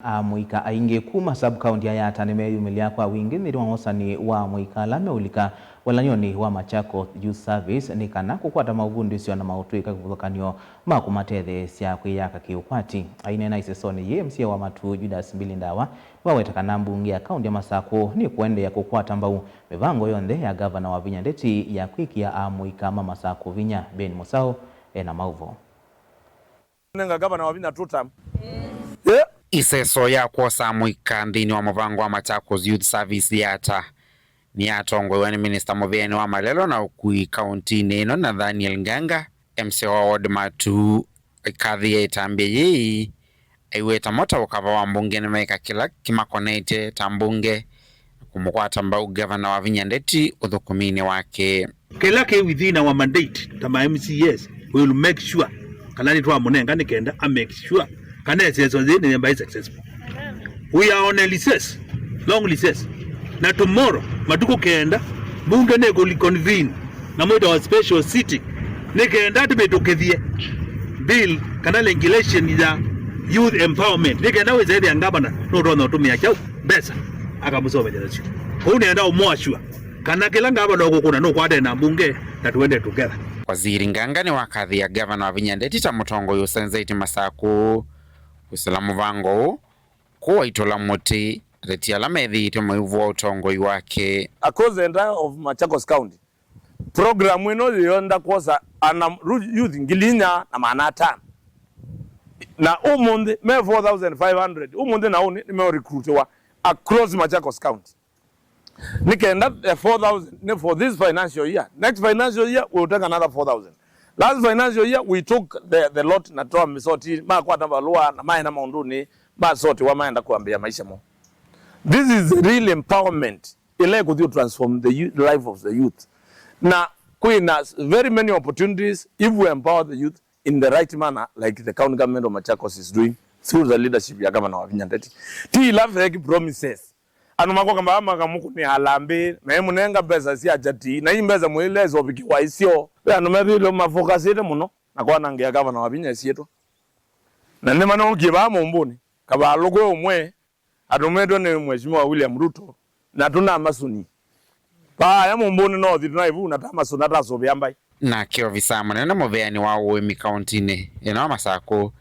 Muika aingi kuma sub-county ya Yatta nimeyumilia kwa wingi niri wangosani wa muika lame ulika walanyoni wa Machakos Youth Service ni kana kukwata mauvundi sio na mautuika kuvukanyo makumatethe sya kwiyaka kiukwati aine na isesoni ye MCA wa Matu Judas Mbilindawa wawetaka na mbunge ya kaunti ya Masako ni kuende ya kukwata mbau mivango yonthe ya gavana wa Vinya ndeti ya kwikia muika mama Masako Vinya Ben Musau na mauvo nenga gavana wa Vinya tutam Iseso ya kwosa muika nthini wa muvango wa Machakos Youth Service Yatta ni yatongwe ni Minister Muveani wa Malelo na ukui kaunti ino na Daniel Nganga MCA wa Ward Matu ikathi itambie yii aiweta mota ukava wa mbunge ni maika kila kimakonete tambunge kumukwata mbau gavana wa Vinya ndeti uthukumini wake kila ke within our mandate tama MCS we will make sure kanani twa munenga nikenda make sure successful. We are on a recess, long recess. Na tomorrow, matuko kenda, bunge neko convene, na mwito wa special sitting, nekenda tibetokethie bill, kana legislation ya youth empowerment, nekenda wezedi ya ngabana, no rono utumia chau, besa, akamusome jenachu. Huu neenda umuashua, kana kila ngabana wakukuna, no kwade na bunge, na tuende together. Waziri Nganga ni wakathi ya gavana wa Vinya ndeti ta mutongo yusenzeiti Masako, kusalamu vango kuwa itola muti reti ala methi mwivu wa utongoi wake across the entire of Machakos County. Program wino yonda kosa ana youth ngilinya na manata na umunde me 4500 umunde na uni me recruit wa across Machakos County nikenda 4000 for this financial year. Next financial year we will take another 4000. Last financial year we took the lot na toa misoti ma kwa tabalua na maana maunduni ba soti wa maenda kuambia maisha mo. This is real empowerment. Ile could transform the life of the youth. Na kuna very many opportunities if we empower the youth in the right manner like the county government of Machakos is doing through the leadership ya gavana wa Vinya ndeti. Ti love promises. Anu mako kamba ama kamuku ni halambe na munenga pesa si ajati na hii mbeza muilezo bikiwa isio anu mebilo mafokasite muno na kwa nangia gavana wa Vinya sieto na nema no kiba mumbuni kaba logo umwe adumedo ne mheshimiwa William Ruto na tuna masuni ba ya mumbuni no thitu na ivu na tamasuni ataso byambai na kio visama na Muveani wa Uemi county ne eno Masako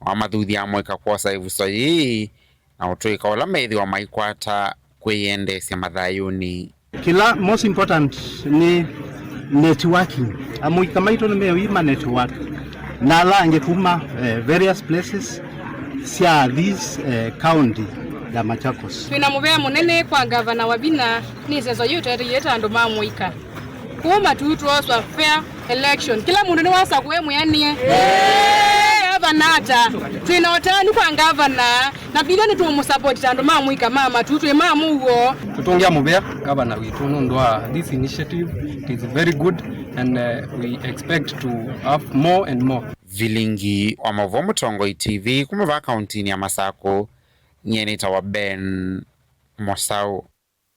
wa mathuthi amweka kwosa ivuso yi na utuika wala methi wa maikwata kweyendesya mathayuni. Kila most important ni networking. Amuika maito ni meo ima network. Na lange kuma various places sia this county ya Machakos. Twina muvea munene kwa gavana wa Vinya ni sezo yote yeta ando mamuika. Kuma tutuoswa fair election. Kila mundu ni wasa kuwemu yanie. Nata twinotani kwa gavana na bilioni tumusupport ando mamuika mama tutwe mamu huo tutongia muvea gavana witu nundwa this initiative is very good and we expect to have more and more. Vilingi wa Mavo Mutongo TV kumeva kaunti ya Masako nyeni tawa Ben Musau.